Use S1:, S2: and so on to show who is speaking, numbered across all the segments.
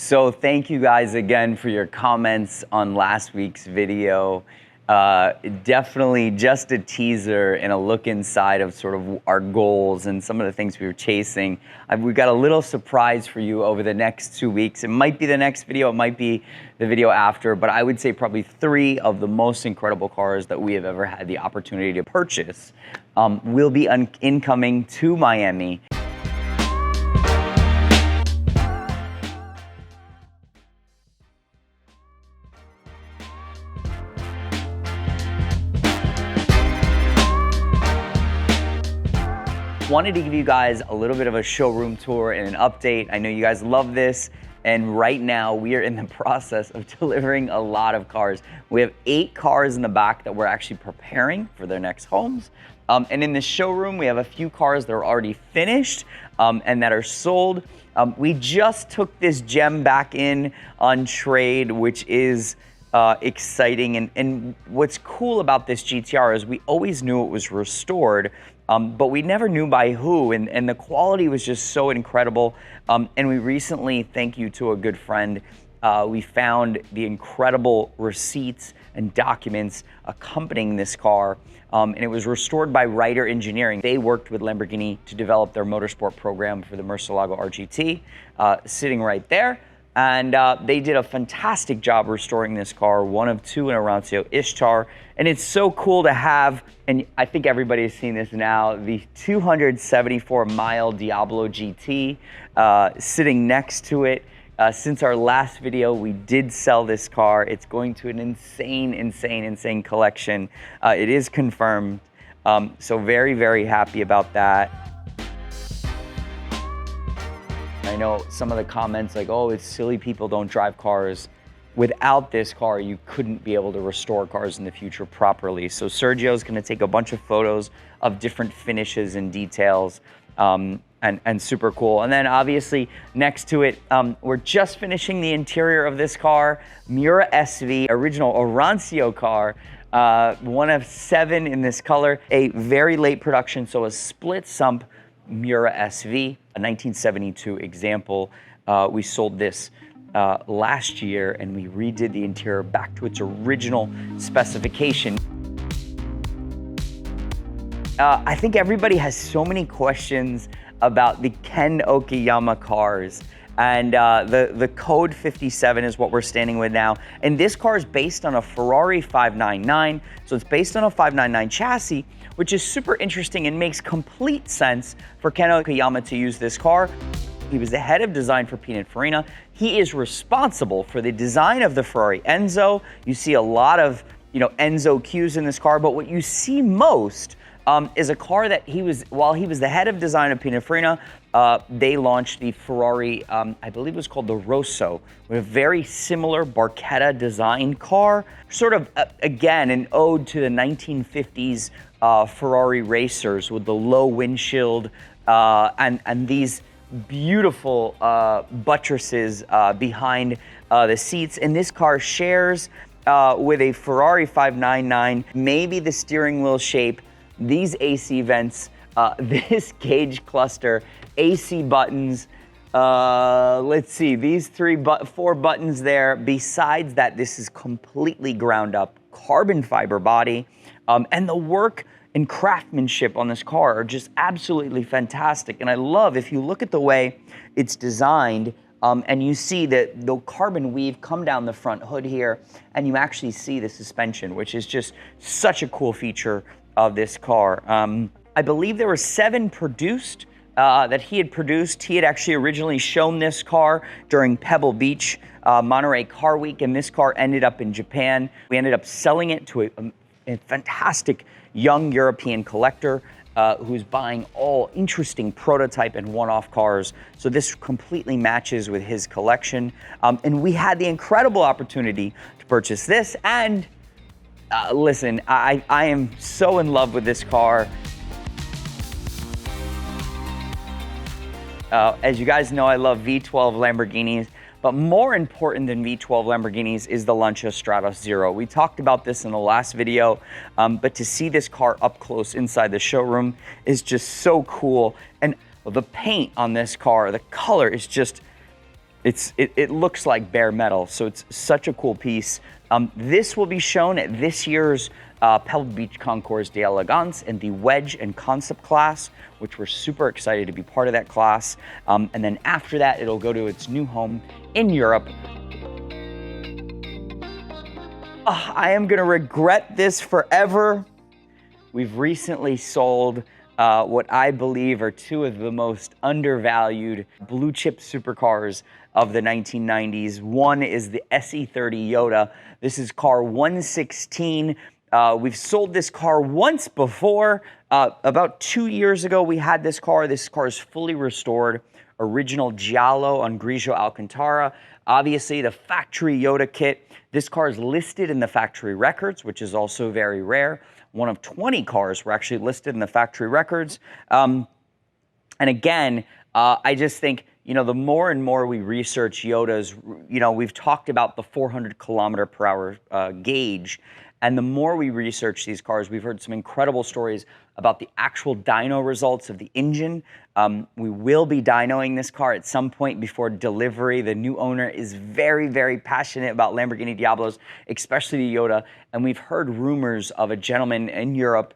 S1: So thank you guys again for your comments on last week's video. Definitely just a teaser and a look inside of sort of our goals and some of the things we were chasing. We've got a little surprise for you over the next 2 weeks. It might be the next video, it might be the video after, but I would say probably 3 of the most incredible cars that we have ever had the opportunity to purchase will be incoming to Miami. Wanted to give you guys a little bit of a showroom tour and an update. I know you guys love this, and right now we are in the process of delivering a lot of cars. We have 8 cars in the back that we're actually preparing for their next homes. And in the showroom, we have a few cars that are already finished and that are sold. We just took this gem back in on trade, which is exciting. And what's cool about this GTR is we always knew it was restored, but we never knew by who, and the quality was just so incredible. And we recently, thank you to a good friend, we found the incredible receipts and documents accompanying this car, and it was restored by Ryder Engineering. They worked with Lamborghini to develop their motorsport program for the Murcielago RGT, sitting right there. And they did a fantastic job restoring this car, one of 2 in Orancio Ishtar. And it's so cool to have, and I think everybody has seen this now, the 274-mile Diablo GT sitting next to it. Since our last video, we did sell this car. It's going to an insane collection. It is confirmed. So very, very happy about that. I know some of the comments like, oh, it's silly people don't drive cars. Without this car, you couldn't be able to restore cars in the future properly. So Sergio's gonna take a bunch of photos of different finishes and details, and super cool. And then obviously next to it, we're just finishing the interior of this car, Miura SV, original Orancio car, one of 7 in this color, a very late production, so a split sump Miura SV, a 1972 example. We sold this last year, and we redid the interior back to its original specification. I think everybody has so many questions about the Ken Okuyama cars. And the Kode 57 is what we're standing with now. And this car is based on a Ferrari 599. So it's based on a 599 chassis, which is super interesting and makes complete sense for Ken Okuyama to use this car. He was the head of design for Pininfarina. He is responsible for the design of the Ferrari Enzo. You see a lot of, Enzo cues in this car, but what you see most is a car that while he was the head of design of Pininfarina, they launched the Ferrari, I believe it was called the Rossa, with a very similar Barchetta design car. Sort of, again, an ode to the 1950s Ferrari racers with the low windshield and these beautiful buttresses behind the seats. And this car shares with a Ferrari 599, maybe the steering wheel shape, these AC vents, this gauge cluster, AC buttons, let's see, these 4 buttons there. Besides that, this is completely ground up carbon fiber body, and the work and craftsmanship on this car are just absolutely fantastic. And I love, if you look at the way it's designed, and you see that the carbon weave come down the front hood here, and you actually see the suspension, which is just such a cool feature of this car. I believe there were 7 produced that he had produced. He had actually originally shown this car during Pebble Beach, Monterey Car Week, and this car ended up in Japan. We ended up selling it to a fantastic young European collector who's buying all interesting prototype and one-off cars. So this completely matches with his collection. And we had the incredible opportunity to purchase this. And listen, I am so in love with this car. As you guys know, I love V12 Lamborghinis, but more important than V12 Lamborghinis is the Lancia Stratos Zero. We talked about this in the last video, but to see this car up close inside the showroom is just so cool. And the paint on this car, the color is just it looks like bare metal, so it's such a cool piece. This will be shown at this year's Pebble Beach Concours d'Elegance in the Wedge and Concept class, which we're super excited to be part of that class. And then after that, it'll go to its new home in Europe. I am gonna regret this forever. We've recently sold what I believe are two of the most undervalued blue chip supercars of the 1990s. One is the SE30 Yoda. This is car 116. We've sold this car once before. About 2 years ago, we had this car. This car is fully restored. Original Giallo on Grigio Alcantara. Obviously, the factory Yoda kit. This car is listed in the factory records, which is also very rare. One of 20 cars were actually listed in the factory records. And again, I just think, you know, the more and more we research Yodas, you know, we've talked about the 400 kilometer per hour gauge. And the more we research these cars, we've heard some incredible stories about the actual dyno results of the engine. We will be dynoing this car at some point before delivery. The new owner is very, very passionate about Lamborghini Diablos, especially the Yoda. And we've heard rumors of a gentleman in Europe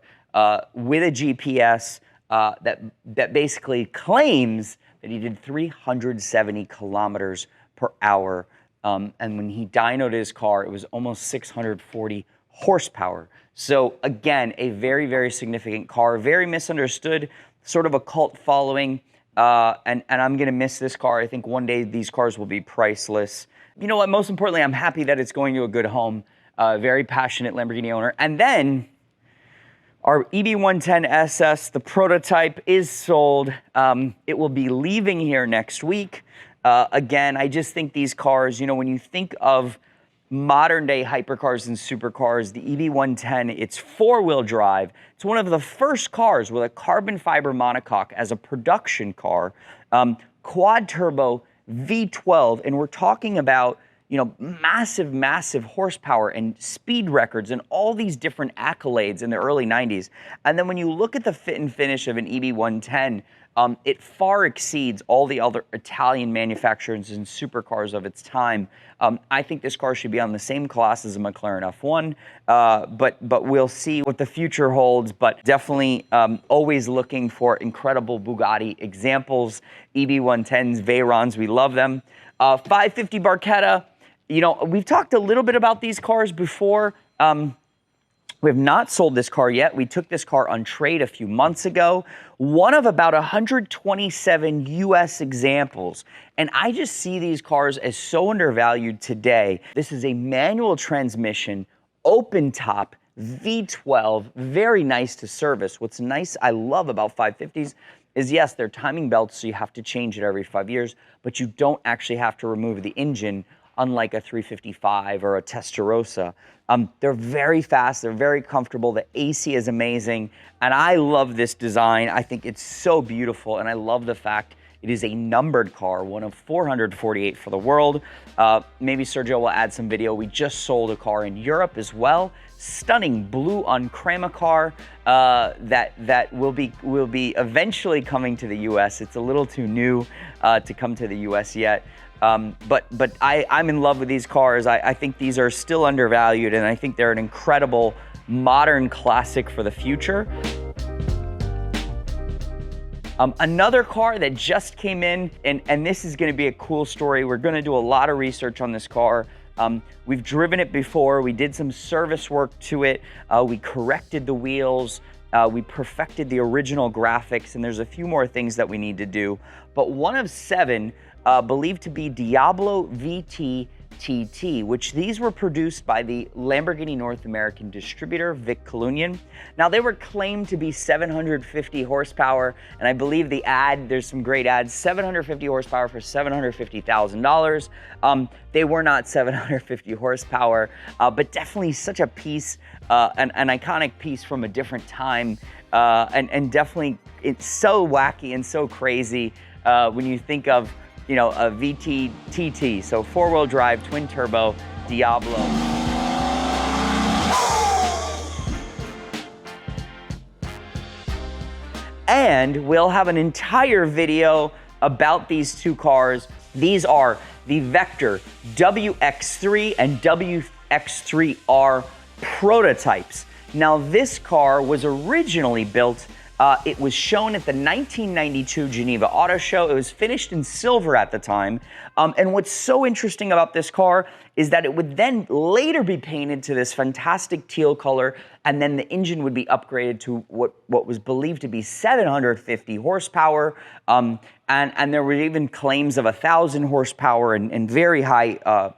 S1: with a GPS that basically claims that he did 370 kilometers per hour. And when he dynoed his car, it was almost 640 horsepower. So again, a very, very significant car, very misunderstood, sort of a cult following. And I'm gonna miss this car. I think one day these cars will be priceless. You know what, most importantly, I'm happy that it's going to a good home. Very passionate Lamborghini owner. And then our EB110 SS, the prototype, is sold. It will be leaving here next week. Again, I just think these cars, you know, when you think of modern day hypercars and supercars, the EB110, it's four-wheel drive. It's one of the first cars with a carbon fiber monocoque as a production car, quad turbo V12, and we're talking about, you know, massive, massive horsepower and speed records and all these different accolades in the early 90s. And then when you look at the fit and finish of an EB110, it far exceeds all the other Italian manufacturers and supercars of its time. I think this car should be on the same class as a McLaren F1, but we'll see what the future holds. But definitely always looking for incredible Bugatti examples, EB110s, Veyrons, we love them. 550 Barchetta, you know, we've talked a little bit about these cars before. We have not sold this car yet. We took this car on trade a few months ago. One of about 127 US examples. And I just see these cars as so undervalued today. This is a manual transmission, open top, V12, very nice to service. What's nice, I love about 550s is yes, they're timing belts, so you have to change it every 5 years, but you don't actually have to remove the engine, unlike a 355 or a Testarossa. They're very fast, they're very comfortable, the AC is amazing, and I love this design. I think it's so beautiful, and I love the fact it is a numbered car, one of 448 for the world. Maybe Sergio will add some video. We just sold a car in Europe as well. Stunning blue on crema car that will be eventually coming to the US. It's a little too new to come to the US yet. But I'm in love with these cars. I think these are still undervalued, and I think they're an incredible modern classic for the future. Another car that just came in, and this is gonna be a cool story. We're gonna do a lot of research on this car. We've driven it before. We did some service work to it. We corrected the wheels. We perfected the original graphics, and there's a few more things that we need to do. But one of 7 believed to be Diablo VT TT, which these were produced by the Lamborghini North American distributor, Vic Colunion. Now, they were claimed to be 750 horsepower, and I believe the ad, there's some great ads, 750 horsepower for $750,000. They were not 750 horsepower, but definitely such a piece, an iconic piece from a different time, and definitely it's so wacky and so crazy when you think of, you know, a VT TT, so 4-wheel drive, twin turbo, Diablo. And we'll have an entire video about these two cars. These are the Vector WX3 and WX3R prototypes. Now, this car was originally built, it was shown at the 1992 Geneva Auto Show. It was finished in silver at the time. And what's so interesting about this car is that it would then later be painted to this fantastic teal color, and then the engine would be upgraded to what was believed to be 750 horsepower. And there were even claims of 1,000 horsepower and very high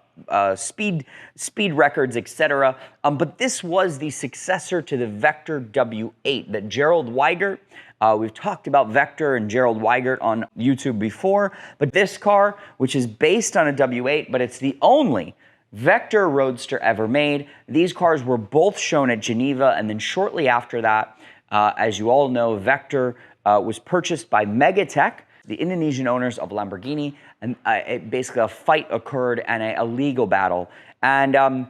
S1: speed records, etc. But this was the successor to the Vector W8 that Gerald Weigert, we've talked about Vector and Gerald Weigert on YouTube before, but this car, which is based on a W8, but it's the only Vector Roadster ever made. These cars were both shown at Geneva, and then shortly after that, as you all know, Vector was purchased by Megatech, the Indonesian owners of Lamborghini, and basically a fight occurred and a legal battle. And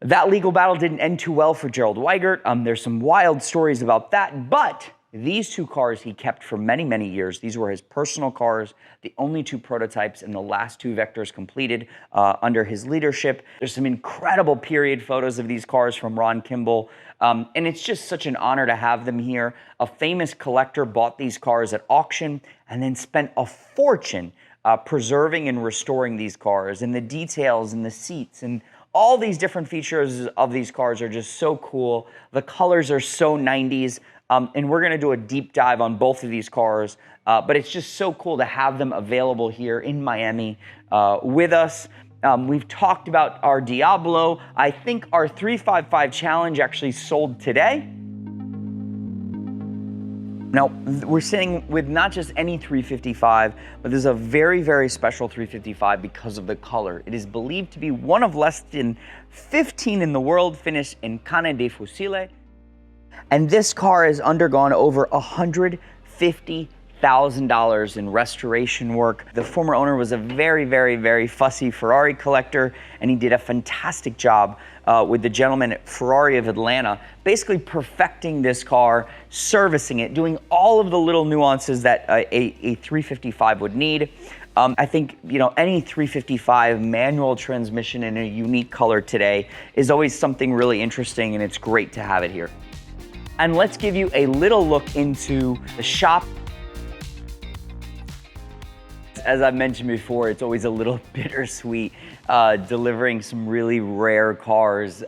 S1: that legal battle didn't end too well for Gerald Weigert. There's some wild stories about that, but these two cars he kept for many, many years. These were his personal cars, the only two prototypes and the last two Vectors completed under his leadership. There's some incredible period photos of these cars from Ron Kimball. And it's just such an honor to have them here. A famous collector bought these cars at auction and then spent a fortune preserving and restoring these cars. And the details and the seats and all these different features of these cars are just so cool. The colors are so 90s. And we're going to do a deep dive on both of these cars. But it's just so cool to have them available here in Miami with us. We've talked about our Diablo. I think our 355 Challenge actually sold today. Now, we're sitting with not just any 355, but there's a very, very special 355 because of the color. It is believed to be one of less than 15 in the world finished in canne de fucile. And this car has undergone over $150,000 in restoration work. The former owner was a very, very, very fussy Ferrari collector, and he did a fantastic job with the gentleman at Ferrari of Atlanta, basically perfecting this car, servicing it, doing all of the little nuances that a 355 would need. I think, you know, any 355 manual transmission in a unique color today is always something really interesting, and it's great to have it here. And let's give you a little look into the shop. As I've mentioned before, it's always a little bittersweet delivering some really rare cars.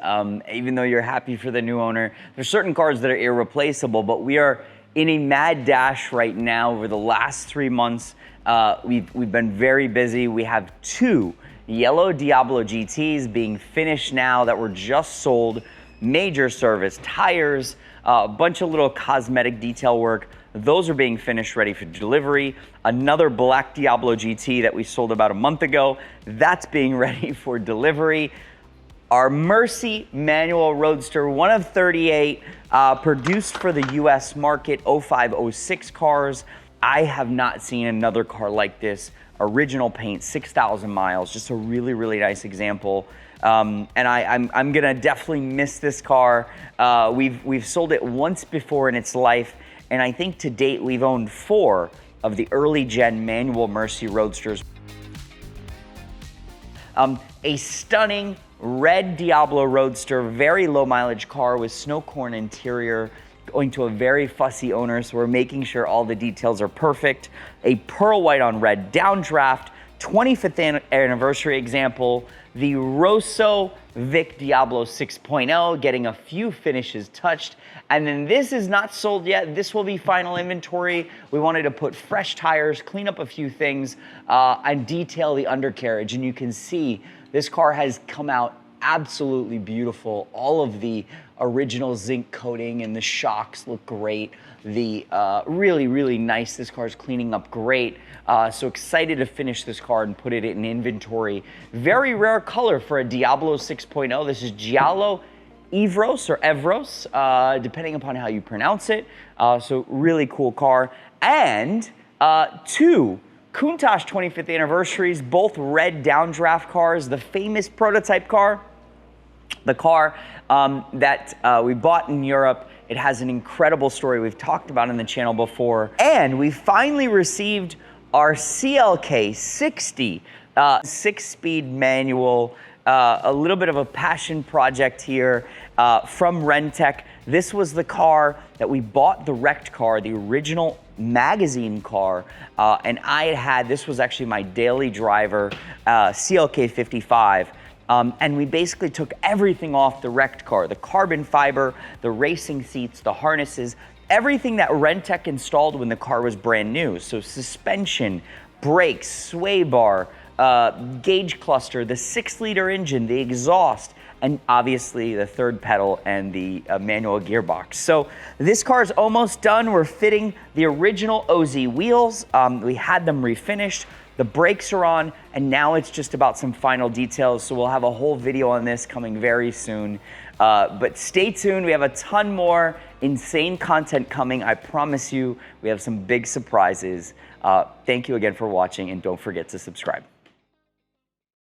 S1: Even though you're happy for the new owner, there's certain cars that are irreplaceable, but we are in a mad dash right now. Over the last 3 months, we've been very busy. We have two yellow Diablo GTs being finished now that were just sold. Major service, tires, a bunch of little cosmetic detail work. Those are being finished, ready for delivery. Another black Diablo GT that we sold about a month ago, that's being ready for delivery. Our Mercy manual Roadster, one of 38, produced for the US market, 0506 cars. I have not seen another car like this. Original paint, 6,000 miles, just a really, really nice example. And I'm gonna definitely miss this car. We've sold it once before in its life, and I think to date we've owned 4 of the early gen manual Mercy Roadsters. A stunning red Diablo Roadster, very low mileage car with snow corn interior, going to a very fussy owner, so we're making sure all the details are perfect. A pearl white on red downdraft, 25th anniversary example. The Rosso Vic Diablo 6.0, getting a few finishes touched. And then this is not sold yet. This will be final inventory. We wanted to put fresh tires, clean up a few things, and detail the undercarriage. And you can see this car has come out absolutely beautiful. All of the original zinc coating and the shocks look great. The really, really nice. This car is cleaning up great. So excited to finish this car and put it in inventory. Very rare color for a Diablo 6.0. This is Giallo Evros or Evros, depending upon how you pronounce it. So really cool car. And 2 Countach 25th anniversaries, both red downdraft cars. The famous prototype car, the car that we bought in Europe. It has an incredible story we've talked about on the channel before. And we finally received our CLK 60 6-speed manual, a little bit of a passion project here from Rentec. This was the car that we bought, the wrecked car, the original magazine car, and this was actually my daily driver, CLK 55. And we basically took everything off the wrecked car, the carbon fiber, the racing seats, the harnesses, everything that Rentec installed when the car was brand new. So suspension, brakes, sway bar, gauge cluster, the 6-liter engine, the exhaust, and obviously the third pedal and the manual gearbox. So this car is almost done. We're fitting the original OZ wheels. We had them refinished. The brakes are on, and now it's just about some final details. So we'll have a whole video on this coming very soon. But stay tuned. We have a ton more insane content coming. I promise you, we have some big surprises. Thank you again for watching, and don't forget to subscribe.